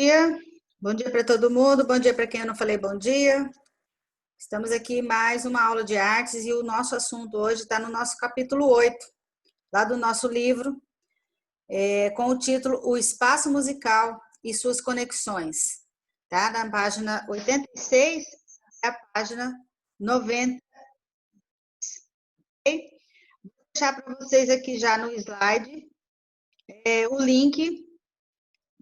dia. Bom dia para todo mundo, bom dia para quem eu não falei bom dia. Estamos aqui em mais uma aula de artes e o nosso assunto hoje está no nosso capítulo 8, lá do nosso livro, com o título O Espaço Musical e Suas Conexões, tá? Na página 86 até a página 90. Okay? Vou deixar para vocês aqui já no slide o link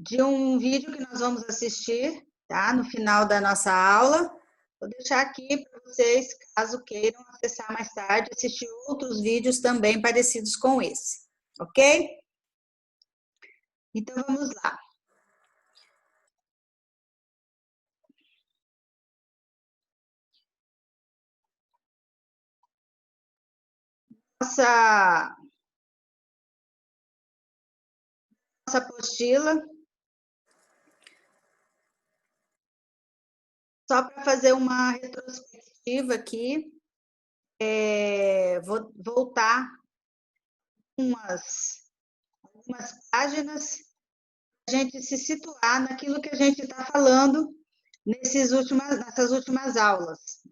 de um vídeo que nós vamos assistir, tá? No final da nossa aula. Vou deixar aqui para vocês, caso queiram acessar mais tarde, assistir outros vídeos também parecidos com esse, ok? Então, vamos lá. Nossa apostila, só para fazer uma retrospectiva aqui, vou voltar algumas páginas, para a gente se situar naquilo que a gente está falando nessas últimas aulas.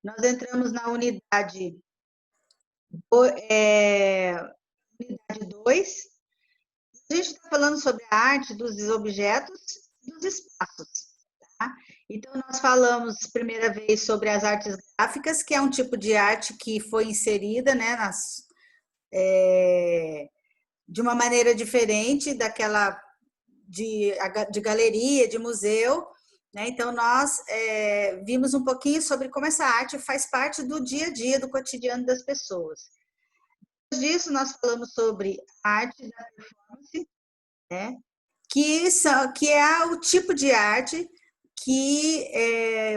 Nós entramos na unidade 2. A gente está falando sobre a arte dos objetos e dos espaços. Tá? Então, nós falamos primeira vez sobre as artes gráficas, que é um tipo de arte que foi inserida, né, de uma maneira diferente daquela de galeria, de museu. Né? Então, nós vimos um pouquinho sobre como essa arte faz parte do dia a dia, do cotidiano das pessoas. Depois disso, nós falamos sobre a arte da performance, né? que é o tipo de arte que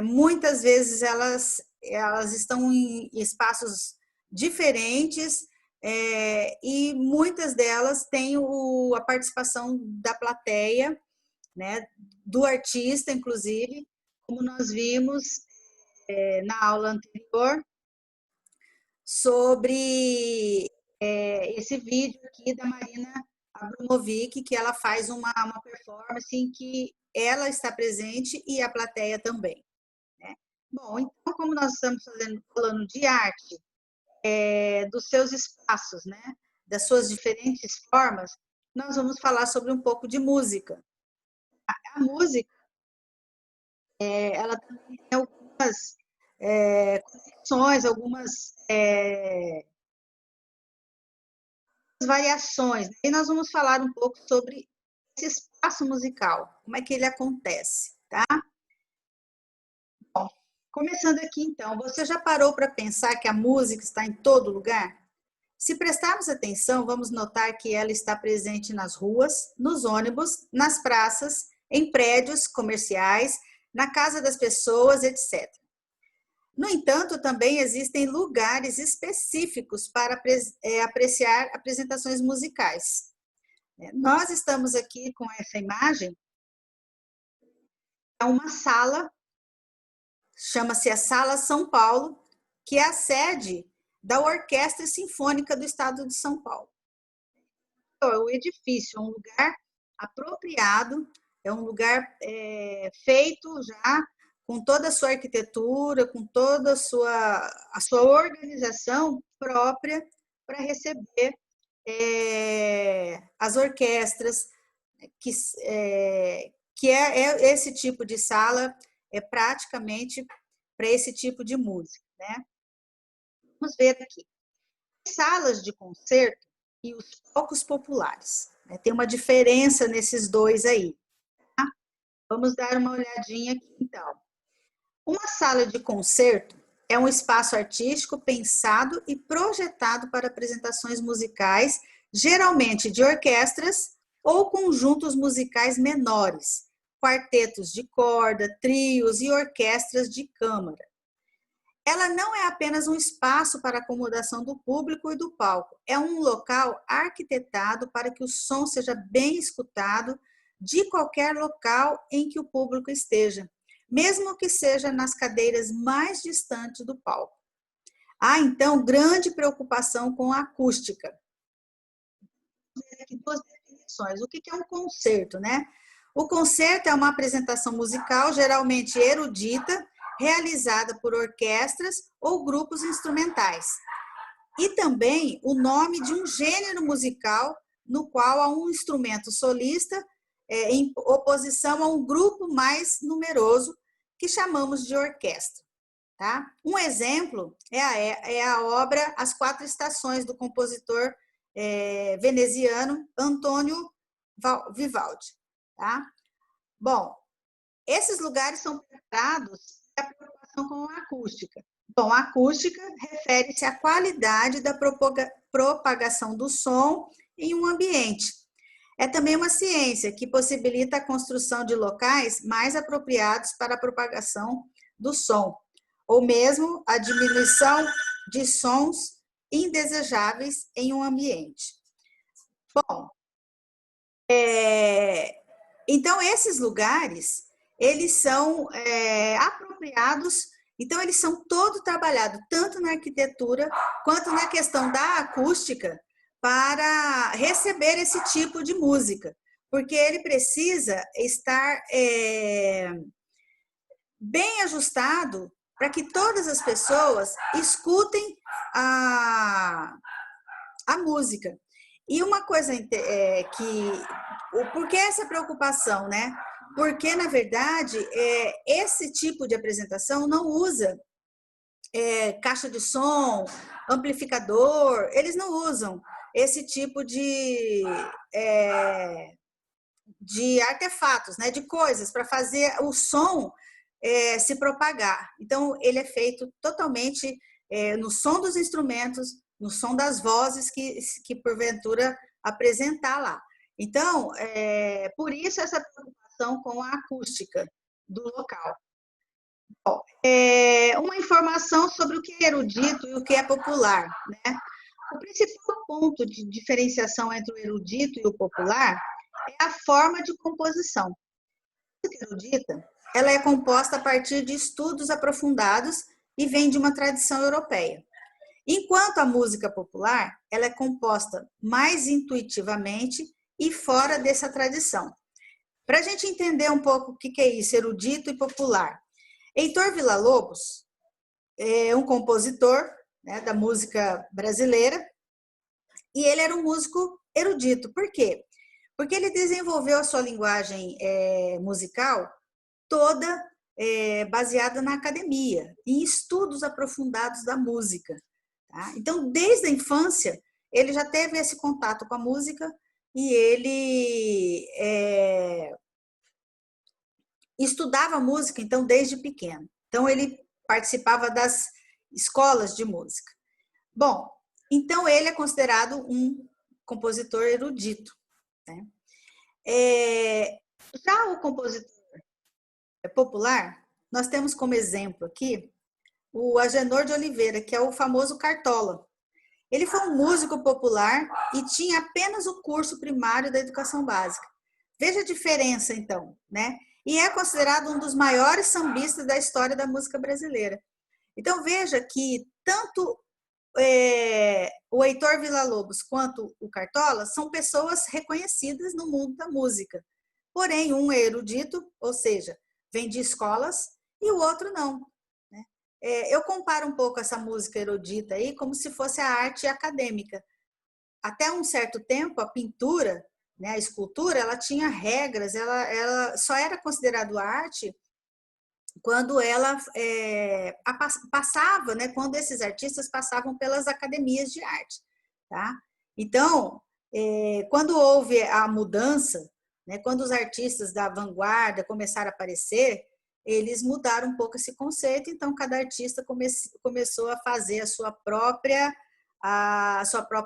muitas vezes elas estão em espaços diferentes e muitas delas têm a participação da plateia, né, do artista, inclusive, como nós vimos na aula anterior, sobre esse vídeo aqui da Marina Abramovic, que ela faz uma performance em que ela está presente e a plateia também. Né? Bom, então, como nós estamos falando de arte, dos seus espaços, né, das suas diferentes formas, nós vamos falar sobre um pouco de música. A música, ela também tem algumas conexões, algumas variações. E nós vamos falar um pouco sobre esse espaço musical, como é que ele acontece, tá? Bom, começando aqui então, você já parou para pensar que a música está em todo lugar? Se prestarmos atenção, vamos notar que ela está presente nas ruas, nos ônibus, nas praças, em prédios comerciais, na casa das pessoas, etc. No entanto, também existem lugares específicos para apreciar apresentações musicais. Nós estamos aqui com essa imagem, é uma sala, chama-se a Sala São Paulo, que é a sede da Orquestra Sinfônica do Estado de São Paulo. O edifício é um lugar apropriado, é um lugar feito já com toda a sua arquitetura, com toda a sua organização própria para receber as orquestras, que é esse tipo de sala, é praticamente para esse tipo de música. Né? Vamos ver aqui. Salas de concerto e os palcos populares. Né? Tem uma diferença nesses dois aí. Tá? Vamos dar uma olhadinha aqui, então. Uma sala de concerto é um espaço artístico pensado e projetado para apresentações musicais, geralmente de orquestras ou conjuntos musicais menores, quartetos de corda, trios e orquestras de câmara. Ela não é apenas um espaço para acomodação do público e do palco, é um local arquitetado para que o som seja bem escutado de qualquer local em que o público esteja, mesmo que seja nas cadeiras mais distantes do palco. Há, então, grande preocupação com a acústica. Aqui duas definições. O que é um concerto, né? O concerto é uma apresentação musical, geralmente erudita, realizada por orquestras ou grupos instrumentais. E também o nome de um gênero musical no qual há um instrumento solista em oposição a um grupo mais numeroso, que chamamos de orquestra. Tá? Um exemplo é a obra As Quatro Estações, do compositor veneziano Antônio Vivaldi. Tá? Bom, esses lugares são preparados para a preocupação com a acústica. Bom, a acústica refere-se à qualidade da propagação do som em um ambiente. É também uma ciência que possibilita a construção de locais mais apropriados para a propagação do som, ou mesmo a diminuição de sons indesejáveis em um ambiente. Bom, então esses lugares, eles são apropriados, então eles são todo trabalhados, tanto na arquitetura quanto na questão da acústica, para receber esse tipo de música, porque ele precisa estar bem ajustado para que todas as pessoas escutem a música. E uma coisa por que essa preocupação, né? Porque, na verdade, esse tipo de apresentação não usa caixa de som, amplificador, eles não usam esse tipo de artefatos, né? De coisas para fazer o som se propagar. Então, ele é feito totalmente no som dos instrumentos, no som das vozes que porventura apresentar lá. Então, por isso essa preocupação com a acústica do local. Bom, uma informação sobre o que é erudito e o que é popular, né? O principal ponto de diferenciação entre o erudito e o popular é a forma de composição. A música erudita, ela é composta a partir de estudos aprofundados e vem de uma tradição europeia. Enquanto a música popular, ela é composta mais intuitivamente e fora dessa tradição. Para a gente entender um pouco o que é isso, erudito e popular. Heitor Villa-Lobos é um compositor, né, da música brasileira, e ele era um músico erudito. Por quê? Porque ele desenvolveu a sua linguagem musical toda baseada na academia, em estudos aprofundados da música. Tá? Então, desde a infância, ele já teve esse contato com a música e ele estudava música, então, desde pequeno. Então, ele participava das escolas de música. Bom, então ele é considerado um compositor erudito. Né? Já o compositor popular, nós temos como exemplo aqui o Agenor de Oliveira, que é o famoso Cartola. Ele foi um músico popular e tinha apenas o curso primário da educação básica. Veja a diferença, então, né? E é considerado um dos maiores sambistas da história da música brasileira. Então, veja que tanto o Heitor Villa-Lobos quanto o Cartola são pessoas reconhecidas no mundo da música. Porém, um é erudito, ou seja, vem de escolas, e o outro não. Né? Eu comparo um pouco essa música erudita aí como se fosse a arte acadêmica. Até um certo tempo, a pintura, né, a escultura, ela tinha regras, ela só era considerada arte quando ela passava, né, quando esses artistas passavam pelas academias de arte. Tá? Então, quando houve a mudança, né, quando os artistas da vanguarda começaram a aparecer, eles mudaram um pouco esse conceito, então cada artista começou a fazer a sua própria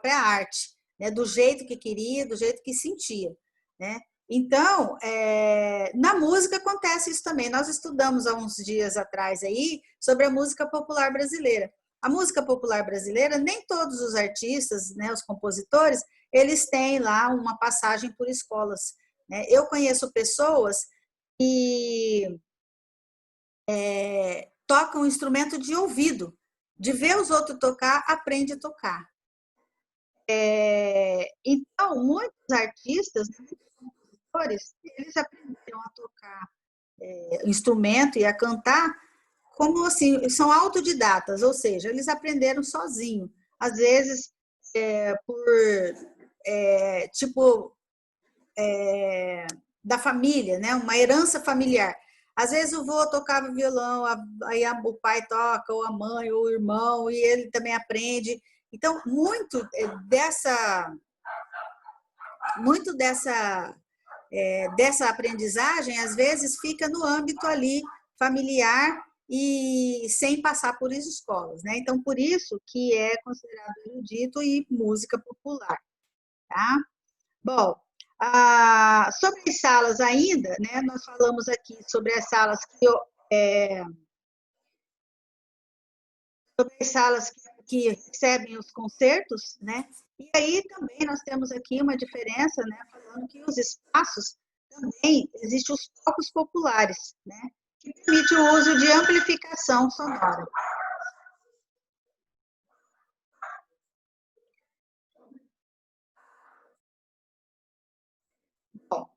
arte, né, do jeito que queria, do jeito que sentia. Né? Então, na música acontece isso também. Nós estudamos há uns dias atrás aí sobre a música popular brasileira. A música popular brasileira, nem todos os artistas, né, os compositores, eles têm lá uma passagem por escolas. Né? Eu conheço pessoas que tocam um instrumento de ouvido, de ver os outros tocar, aprende a tocar. Então, muitos artistas, muitos compositores, eles aprenderam instrumento e a cantar, como assim, são autodidatas, ou seja, eles aprenderam sozinho. Às vezes, por tipo da família, né? Uma herança familiar. Às vezes o vô tocava violão, aí o pai toca, ou a mãe, ou o irmão, e ele também aprende. Então, muito dessa aprendizagem, às vezes, fica no âmbito ali familiar e sem passar por escolas, né? Então, por isso que é considerado erudito e música popular, tá? Bom, sobre as salas ainda, né? Nós falamos aqui sobre as salas que recebem os concertos, né? E aí também nós temos aqui uma diferença, né? Falando que os espaços também existem os palcos populares, né? Que permite o uso de amplificação sonora. Bom,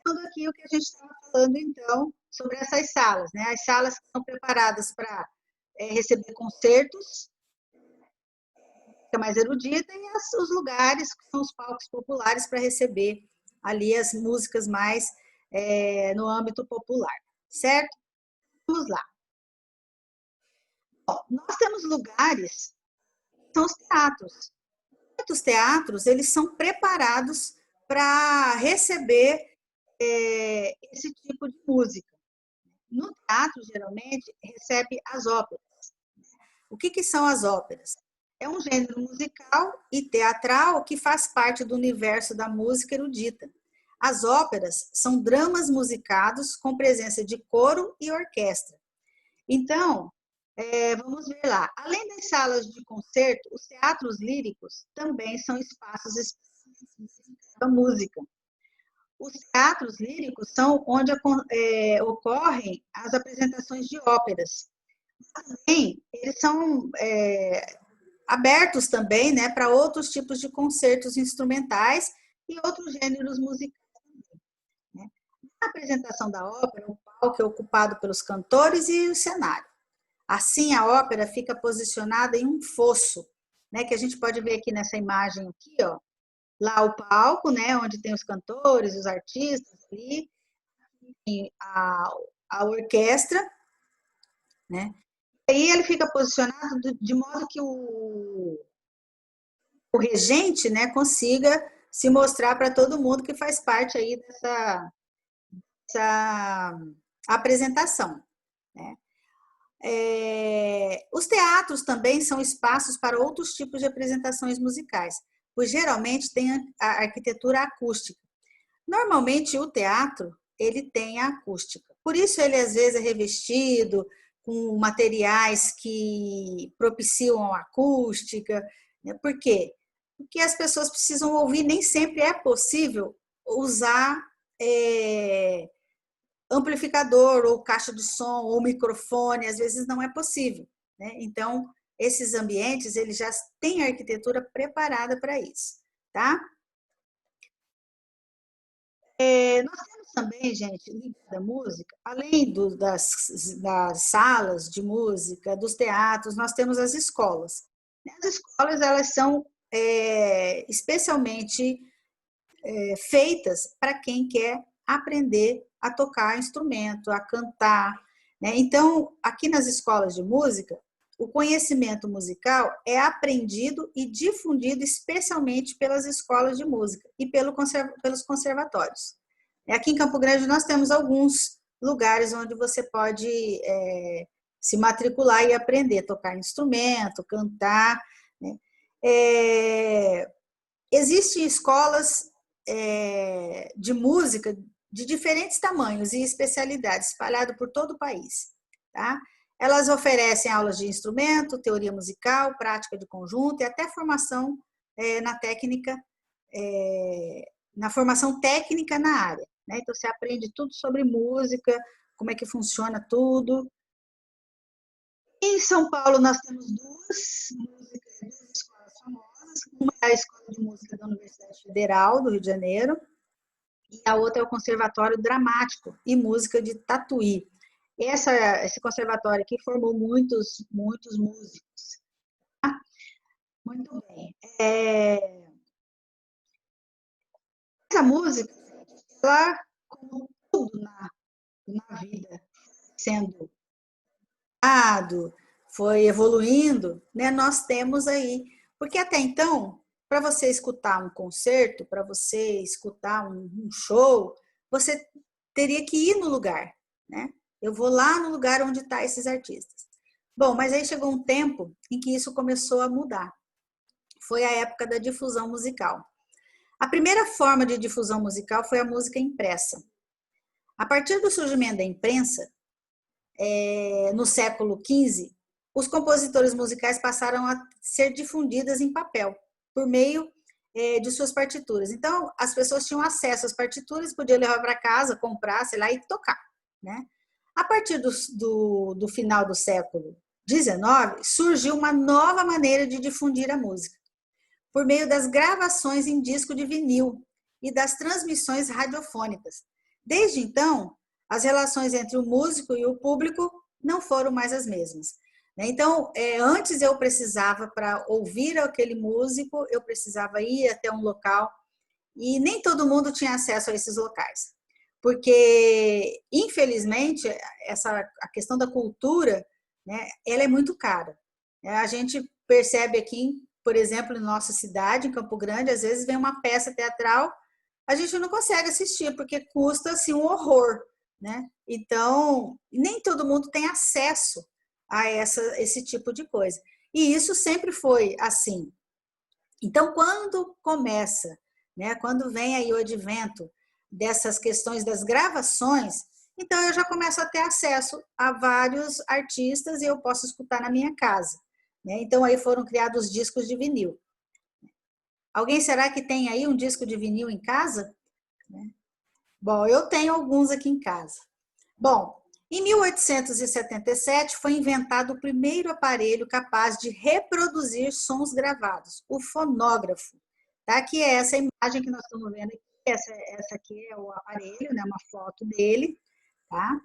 falando aqui o que a gente estava falando, então, sobre essas salas, né? As salas que são preparadas para receber concertos, que é mais erudita, e os lugares que são os palcos populares para receber ali as músicas mais no âmbito popular, certo? Vamos lá. Bom, nós temos lugares, são os teatros. Muitos teatros, eles são preparados para receber esse tipo de música. No teatro, geralmente, recebe as óperas. O que são as óperas? É um gênero musical e teatral que faz parte do universo da música erudita. As óperas são dramas musicados com presença de coro e orquestra. Então, vamos ver lá. Além das salas de concerto, os teatros líricos também são espaços específicos da música. Os teatros líricos são onde ocorrem as apresentações de óperas. Também, eles são abertos também, né, para outros tipos de concertos instrumentais e outros gêneros musicais. Né? Na apresentação da ópera, o palco é ocupado pelos cantores e o cenário. Assim, a ópera fica posicionada em um fosso, né, que a gente pode ver aqui nessa imagem aqui, ó. Lá o palco, né, onde tem os cantores, os artistas ali, a orquestra, né? E aí ele fica posicionado de modo que o regente, né, consiga se mostrar para todo mundo que faz parte aí dessa apresentação, né? Os teatros também são espaços para outros tipos de apresentações musicais, pois geralmente tem a arquitetura acústica. Normalmente o teatro ele tem a acústica, por isso ele às vezes é revestido com materiais que propiciam a acústica, né? Por quê? Porque as pessoas precisam ouvir, nem sempre é possível usar amplificador ou caixa de som ou microfone, às vezes não é possível, né? Então, esses ambientes, eles já têm a arquitetura preparada para isso, tá? Nós temos também, gente, da música, além das salas de música, dos teatros, nós temos as escolas. As escolas, elas são especialmente feitas para quem quer aprender a tocar instrumento, a cantar, né? Então, aqui nas escolas de música, o conhecimento musical é aprendido e difundido especialmente pelas escolas de música e pelos conservatórios. Aqui em Campo Grande nós temos alguns lugares onde você pode se matricular e aprender a tocar instrumento, cantar, né? Existem escolas de música de diferentes tamanhos e especialidades, espalhado por todo o país, tá? Elas oferecem aulas de instrumento, teoria musical, prática de conjunto e até formação na técnica, na formação técnica na área, né? Então você aprende tudo sobre música, como é que funciona tudo. Em São Paulo nós temos duas escolas famosas, uma é a Escola de Música da Universidade Federal do Rio de Janeiro e a outra é o Conservatório Dramático e Música de Tatuí. Esse conservatório aqui formou muitos músicos. Tá? Muito bem. Essa música, ela, como tudo na vida, sendo foi evoluindo, né? Nós temos aí, porque até então, para você escutar um concerto, para você escutar um show, você teria que ir no lugar, né? Eu vou lá no lugar onde estão esses artistas. Bom, mas aí chegou um tempo em que isso começou a mudar. Foi a época da difusão musical. A primeira forma de difusão musical foi a música impressa. A partir do surgimento da imprensa, no século XV, os compositores musicais passaram a ser difundidas em papel, por meio de suas partituras. Então, as pessoas tinham acesso às partituras, podiam levar para casa, comprar, sei lá, e tocar, né? A partir do final do século XIX, surgiu uma nova maneira de difundir a música, por meio das gravações em disco de vinil e das transmissões radiofônicas. Desde então, as relações entre o músico e o público não foram mais as mesmas. Então, antes eu precisava, para ouvir aquele músico, eu precisava ir até um local, e nem todo mundo tinha acesso a esses locais. Porque, infelizmente, a questão da cultura, né, ela é muito cara. A gente percebe aqui, por exemplo, em nossa cidade, em Campo Grande, às vezes vem uma peça teatral, a gente não consegue assistir, porque custa assim, um horror, né? Então, nem todo mundo tem acesso a esse tipo de coisa. E isso sempre foi assim. Então, quando começa, né, quando vem aí o advento dessas questões das gravações, então eu já começo a ter acesso a vários artistas e eu posso escutar na minha casa, né? Então, aí foram criados discos de vinil. Alguém será que tem aí um disco de vinil em casa? Bom, eu tenho alguns aqui em casa. Bom, em 1877 foi inventado o primeiro aparelho capaz de reproduzir sons gravados, o fonógrafo. Tá? Que é essa imagem que nós estamos vendo aqui. Essa aqui é o aparelho, né? Uma foto dele. Tá?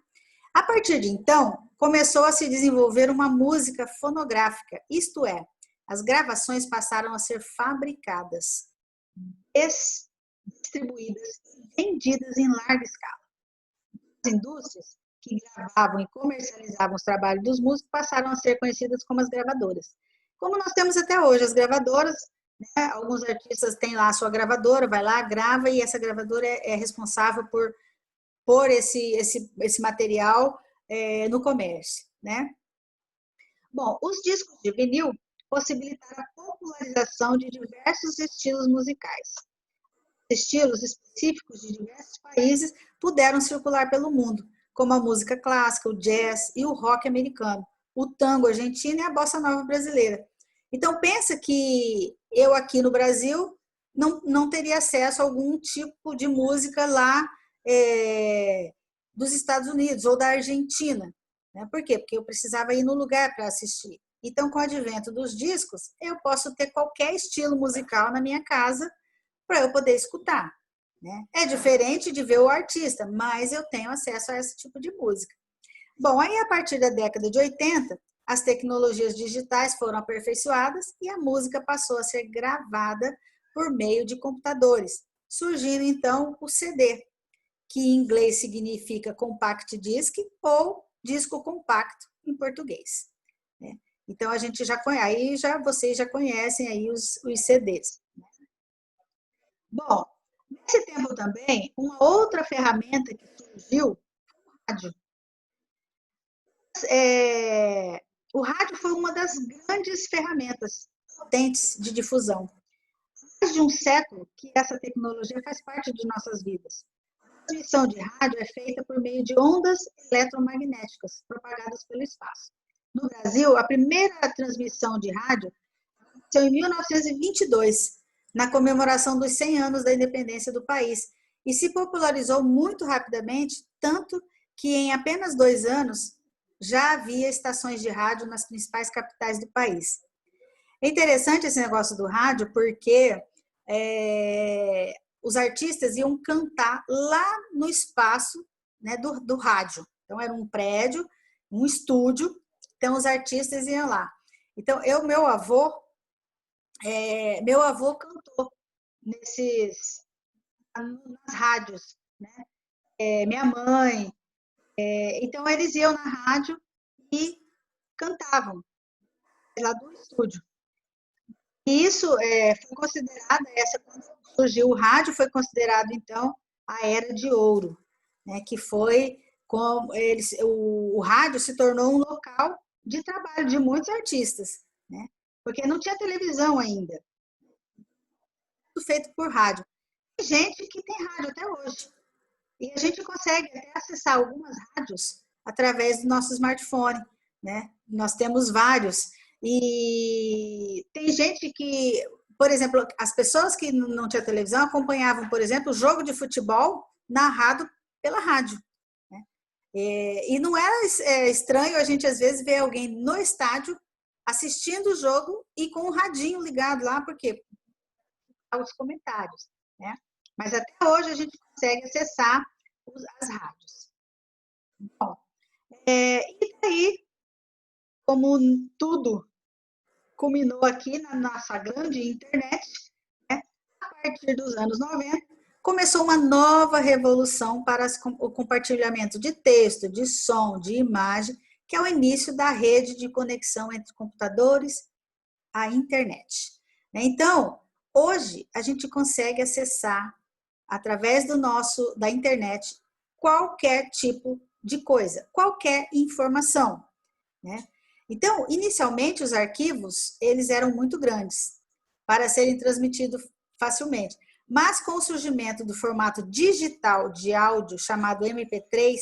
A partir de então, começou a se desenvolver uma música fonográfica, isto é, as gravações passaram a ser fabricadas, distribuídas e vendidas em larga escala. As indústrias que gravavam e comercializavam os trabalhos dos músicos passaram a ser conhecidas como as gravadoras. Como nós temos até hoje, as gravadoras, né, alguns artistas têm lá a sua gravadora, vai lá, grava, e essa gravadora é responsável por esse material no comércio, né? Bom, os discos de vinil possibilitaram a popularização de diversos estilos musicais. Estilos específicos de diversos países puderam circular pelo mundo, como a música clássica, o jazz e o rock americano, o tango argentino e a bossa nova brasileira. Então, pensa que eu aqui no Brasil não teria acesso a algum tipo de música lá dos Estados Unidos ou da Argentina. Né? Por quê? Porque eu precisava ir no lugar para assistir. Então, com o advento dos discos, eu posso ter qualquer estilo musical na minha casa para eu poder escutar. Né? É diferente de ver o artista, mas eu tenho acesso a esse tipo de música. Bom, aí a partir da década de 80, as tecnologias digitais foram aperfeiçoadas e a música passou a ser gravada por meio de computadores, surgindo então o CD, que em inglês significa compact disc ou disco compacto em português. Né? Então a gente já conhece, vocês já conhecem aí os CDs. Bom, nesse tempo também, uma outra ferramenta que surgiu foi o rádio. O rádio foi uma das grandes ferramentas potentes de difusão. Há mais de um século que essa tecnologia faz parte de nossas vidas. A transmissão de rádio é feita por meio de ondas eletromagnéticas propagadas pelo espaço. No Brasil, a primeira transmissão de rádio aconteceu em 1922, na comemoração dos 100 anos da independência do país, e se popularizou muito rapidamente, tanto que em apenas 2 anos já havia estações de rádio nas principais capitais do país. É interessante esse negócio do rádio, porque os artistas iam cantar lá no espaço, né, do rádio. Então, era um prédio, um estúdio, então os artistas iam lá. Então, meu avô cantou nas rádios, né? Minha mãe. Então, eles iam na rádio e cantavam lá do estúdio. E isso foi considerado, quando surgiu o rádio, foi considerado, então, a Era de Ouro, né? Que foi como o rádio se tornou um local de trabalho de muitos artistas, né? Porque não tinha televisão ainda, tudo feito por rádio. Tem gente que tem rádio até hoje, e a gente consegue até acessar algumas rádios através do nosso smartphone, né? Nós temos vários, e tem gente que, por exemplo, as pessoas que não tinham televisão acompanhavam, por exemplo, o jogo de futebol narrado pela rádio. E não era estranho a gente, às vezes, ver alguém no estádio assistindo o jogo e com o radinho ligado lá, porque os comentários, né? Mas até hoje a gente consegue acessar as rádios. Bom, e daí, como tudo culminou aqui na nossa grande internet, né? A partir dos anos 90, começou uma nova revolução para o compartilhamento de texto, de som, de imagem, que é o início da rede de conexão entre computadores à internet. Então, hoje, a gente consegue acessar, através da internet, qualquer tipo de coisa, qualquer informação, né? Então, inicialmente, os arquivos, eles eram muito grandes para serem transmitidos facilmente. Mas com o surgimento do formato digital de áudio, chamado MP3,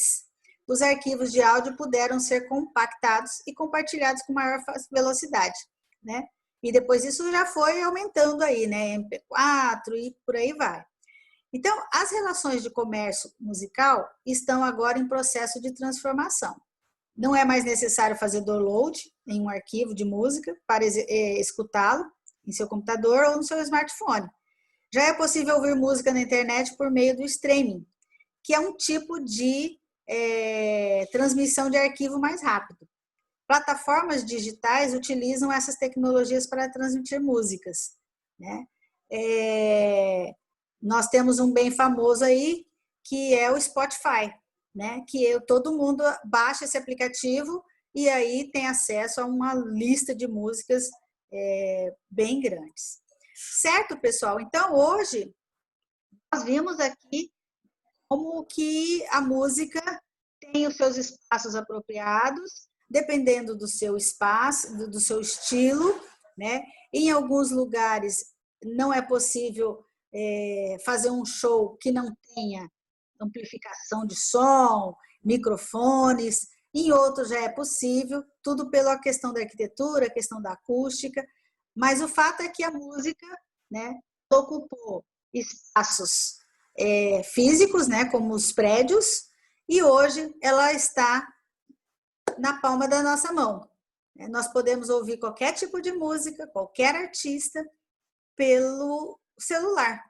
os arquivos de áudio puderam ser compactados e compartilhados com maior velocidade, né? E depois isso já foi aumentando aí, né? MP4 e por aí vai. Então, as relações de comércio musical estão agora em processo de transformação. Não é mais necessário fazer download em um arquivo de música para escutá-lo em seu computador ou no seu smartphone. Já é possível ouvir música na internet por meio do streaming, que é um tipo de transmissão de arquivo mais rápido. Plataformas digitais utilizam essas tecnologias para transmitir músicas, né? Nós temos um bem famoso aí, que é o Spotify, né? Que todo mundo baixa esse aplicativo e aí tem acesso a uma lista de músicas bem grandes. Certo, pessoal? Então, hoje, nós vimos aqui como que a música tem os seus espaços apropriados, dependendo do seu espaço, do seu estilo, né? Em alguns lugares não é possível fazer um show que não tenha amplificação de som, microfones, em outros já é possível, tudo pela questão da arquitetura, questão da acústica, mas o fato é que a música, né, ocupou espaços físicos, né, como os prédios, e hoje ela está na palma da nossa mão. Nós podemos ouvir qualquer tipo de música, qualquer artista, pelo celular.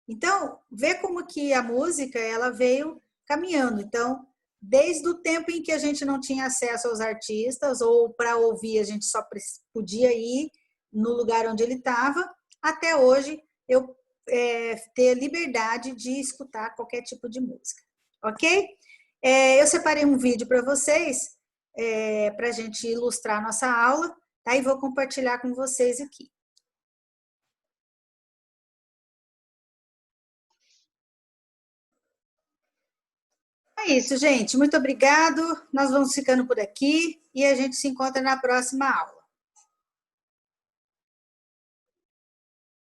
Então, vê como que a música ela veio caminhando. Então, desde o tempo em que a gente não tinha acesso aos artistas, ou para ouvir a gente só podia ir no lugar onde ele estava, até hoje eu ter liberdade de escutar qualquer tipo de música. Ok? Eu separei um vídeo para vocês, para a gente ilustrar a nossa aula, tá? E vou compartilhar com vocês aqui. É isso, gente. Muito obrigado. Nós vamos ficando por aqui e a gente se encontra na próxima aula.